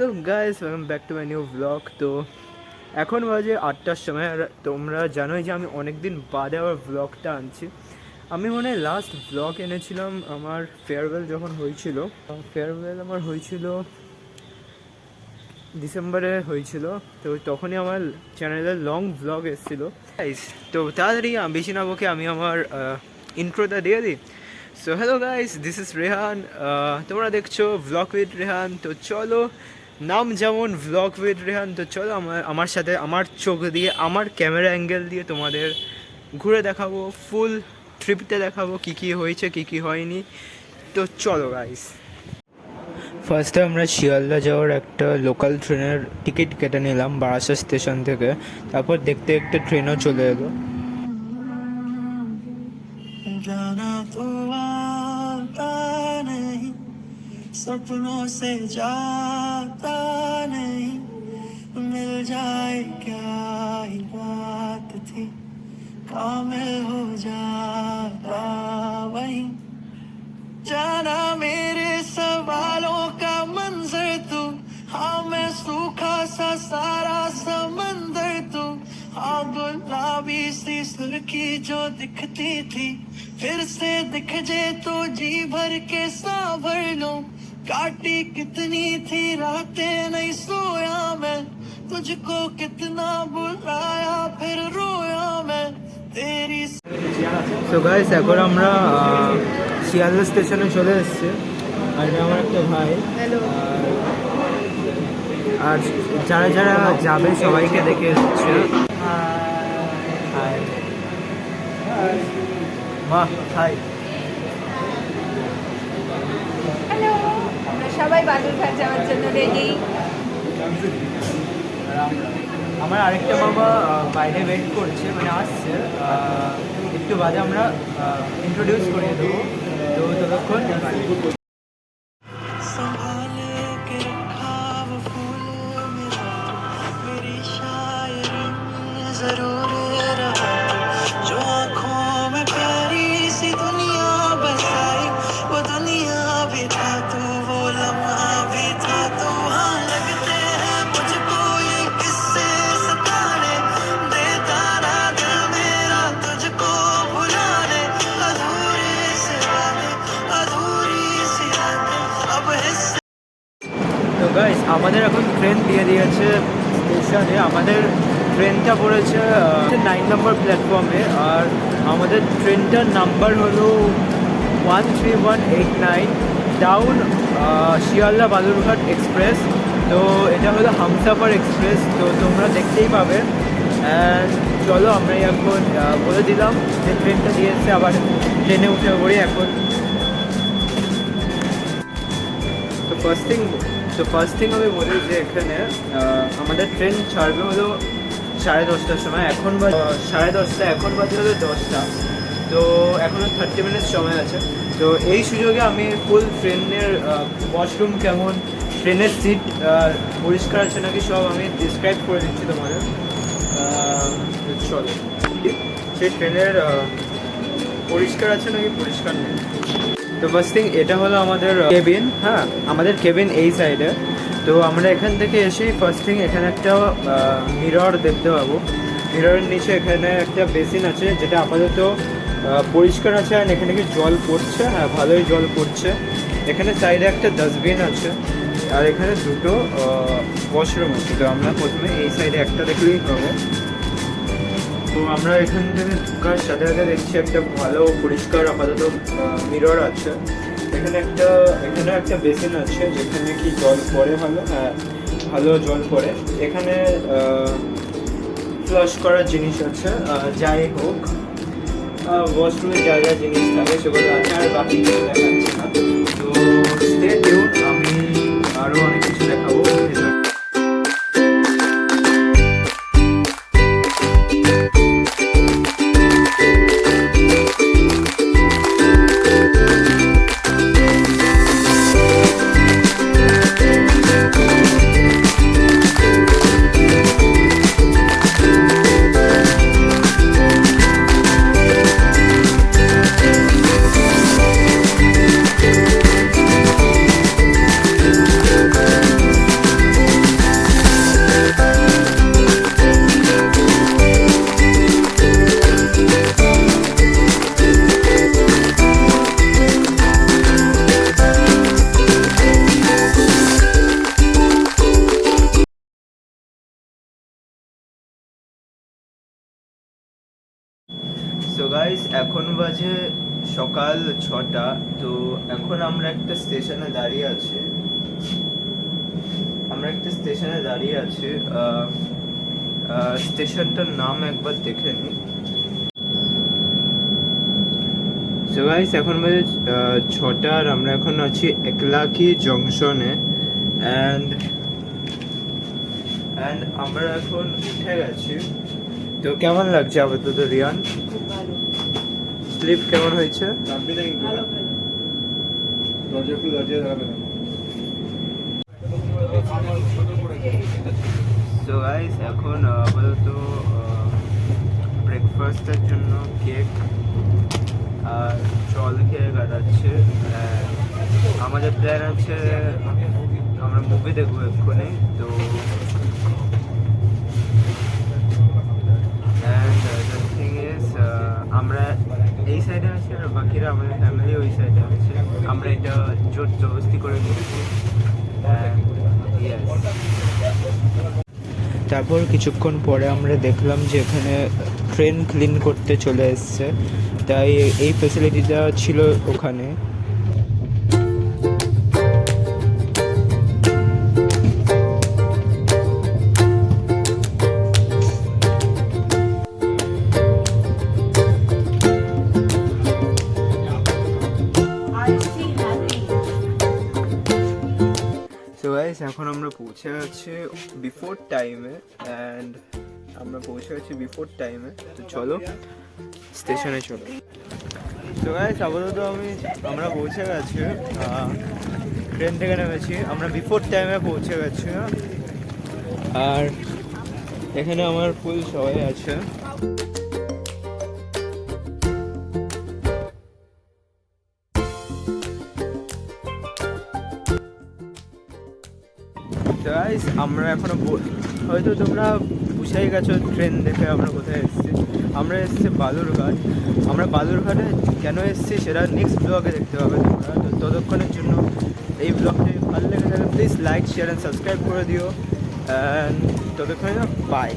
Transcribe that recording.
Hello guys, welcome back to my new blog. তো এখন বাজে 8টার সময়, আর তোমরা জানোই যে আমি অনেক দিন বাদে আবার ব্লগটা আনছি। আমি মনে হয় লাস্ট ব্লগ এনেছিলাম আমার ফেয়ারওয়েল যখন হয়েছিল। ফেয়ারওয়েল আমার হয়েছিল ডিসেম্বরে হয়েছিল, তো তখনই আমার চ্যানেলে লং ব্লগ এসেছিলো। তো তাড়াতাড়ি বেশি না বকে আমি আমার ইন্ট্রোটা দিয়ে দিই। So hello guys, this is Rehan. তোমরা দেখছো ভ্লগ উইথ রেহান। তো চলো, নাম যেমন ভ্লগ উইথ রেহান, তো চলো আমার সাথে আমার চোখ দিয়ে, আমার ক্যামেরা অ্যাঙ্গেল দিয়ে তোমাদের ঘুরে দেখাবো, ফুল ট্রিপতে দেখাবো কী কী হয়েছে কী কী হয়নি। তো চলো গাইস, ফার্স্টে আমরা শিয়ালদা যাওয়ার একটা লোকাল ট্রেনের টিকিট কেটে নিলাম বারাসাত স্টেশন থেকে। তারপর দেখতে একটা ট্রেনও চলে এলো। जाना तो आता नहीं, सपनों से जाता नहीं, मिल जाए क्या ही बात थी, कामिल हो जाता वही। जाना मेरे सवालों का मंजर तू, हाँ मैं सूखा सा सारा समंदर तू, हाँ गुलाबी सी सुर्खी जो दिखती थी, फिर से दिख जे तो जी भर के सांभर लूं। काटी कितनी थी रातें नहीं सोया मैं, तुझको कितना बुलाया फिर रोया मैं तेरी। तो गाइस, এখন আমরা শিয়ালদা স্টেশনে চলে এসেছি। আর আমার একটা ভাই, আর যারা যারা যাবে সবাইকে দেখে এসেছে। বাহ, হাই। হ্যালো, আমরা সবাই বালুরঘাট যাওয়ার জন্য রেডি। আমার আরেকটা বাবা বাইরে ওয়েট করছে, মানে আসছে একটু বাদে, আমরা ইন্ট্রোডিউস করিয়ে দেবো। তো ততক্ষণ जो आँखों में प्यारी सी दुनिया बसाई, वो दुनिया भी था तू, वो लम्हा भी था तू। हाँ लगते हैं मुझको ये किस्से सताने, देता ना दिल मेरा तुझको भुलाने, अधूरे से रातें, अधूरी सी रातें अब हिस्से। তো গাইস, আমাদের এখন ট্রেন দিয়ে দিয়েছে স্টেশনে। আমাদের ট্রেনটা পড়েছে 9 নম্বর প্ল্যাটফর্মে, আর আমাদের ট্রেনটার নাম্বার হলো 13189 ডাউন শিয়ালদা বালুরঘাট এক্সপ্রেস। তো এটা হলো হামসাফার এক্সপ্রেস, তো তোমরা দেখতেই পাবে। অ্যান্ড চলো, আমরা এখন বলে দিলাম যে ট্রেনটা দিয়েছে, আবার ট্রেনে উঠে পড়ি এখন। তো ফার্স্ট থিং আমি বলি যে এখানে আমাদের ট্রেন ছাড়বে হলো 10:30টার সময়। এখন 10:30, এখন বাজে হলো 10টা। তো এখনও 30 মিনিট সময় আছে। তো এই সুযোগে আমি ফুল ট্রেনের ওয়াশরুম কেমন, ট্রেনের সিট পরিষ্কার আছে নাকি সব আমি ডিসক্রাইব করে দিচ্ছি তোমাদের। চলো, সেই ট্রেনের পরিষ্কার আছে নাকি পরিষ্কার নেই। তো ফার্স্ট থিং, এটা হলো আমাদের কেবিন। হ্যাঁ, আমাদের কেবিন এই সাইডে। তো আমরা এখান থেকে এসেই ফার্স্ট থিং এখানে একটা মিরর দেখতে পাবো। মিররের নিচে এখানে একটা বেসিন আছে, যেটা আপাতত পরিষ্কার আছে, আর এখানে কি জল পড়ছে। হ্যাঁ, ভালোই জল পড়ছে। এখানে সাইডে একটা ডাস্টবিন আছে, আর এখানে দুটো ওয়াশরুম আছে। তো আমরা প্রথমে এই সাইডে একটা দেখলেই হবে। তো আমরা এখান থেকে ঢোকার সাথে সাথে দেখছি একটা ভালো পরিষ্কার আপাতত মিরর আছে। এখানে একটা বেসিন আছে, যেখানে কি জল পড়ে ভালো। হ্যাঁ, ভালো জল পড়ে। এখানে ফ্লাশ করার জিনিস আছে। যাই হোক, ওয়াশরুমে যা যা জিনিস থাকে সেগুলো আছে, আর বাকি কিছু দেখাচ্ছি না। তো স্টে টিউন, আমি আরও অনেক কিছু দেখাবো। বাজে সকাল 6টা। তো এখন আমরা একটা স্টেশনে দাঁড়িয়ে আছি। স্টেশনটার নাম একবার দেখে নিই। সো গাইস, এখন বাজে 6টা আর আমরা এখন আছি একলাকি জংশনে। অ্যান্ড আমরা এখন উঠে গেছি। তো কেমন লাগছে আপাতত রিয়ান? খুব ভালো স্লিপ কেমন হয়েছে? ভালো সো গাইস, এখন আপাতত ব্রেকফাস্টের জন্য কেক আর জল খেয়ে কাটাচ্ছে। আমাদের প্ল্যান আছে আমরা মুভি দেখবো এক্ষুনি। তো আমরা এই সাইডে আছি আর বাকিরা আমাদের ফ্যামিলি ওই সাইডে আছে। আমরা এটা জোর জবরদস্তি করে নিয়েছি। তারপর কিছুক্ষণ পরে আমরা দেখলাম যে এখানে ট্রেন ক্লিন করতে চলে এসছে, তাই এই ফেসিলিটিটা ছিল ওখানে। সো গাইস, এখন আমরা পৌঁছে গেছি বিফোর টাইমে। তো চলো স্টেশনে চলো। তো গাইস, আপাতত আমরা পৌঁছে গেছি, ট্রেন থেকে নেমেছি। আমরা বিফোর টাইমে পৌঁছে গেছি আর এখানে আমার ফুল সবাই আছে। গাইস, আমরা এখনো হয়তো তোমরা বুঝেই গেছো ট্রেন দেখে আমরা কোথায় এসেছি। আমরা এসেছি বালুরঘাট। আমরা বালুরঘাটে কেন এসেছি সেটা নেক্সট ব্লগে দেখতে পাবে তোমরা। তো ততক্ষণের জন্য এই ব্লগটি ভালো লেগে থাকে please like, share and subscribe করে দিও। অ্যান্ড ততক্ষণে বাই।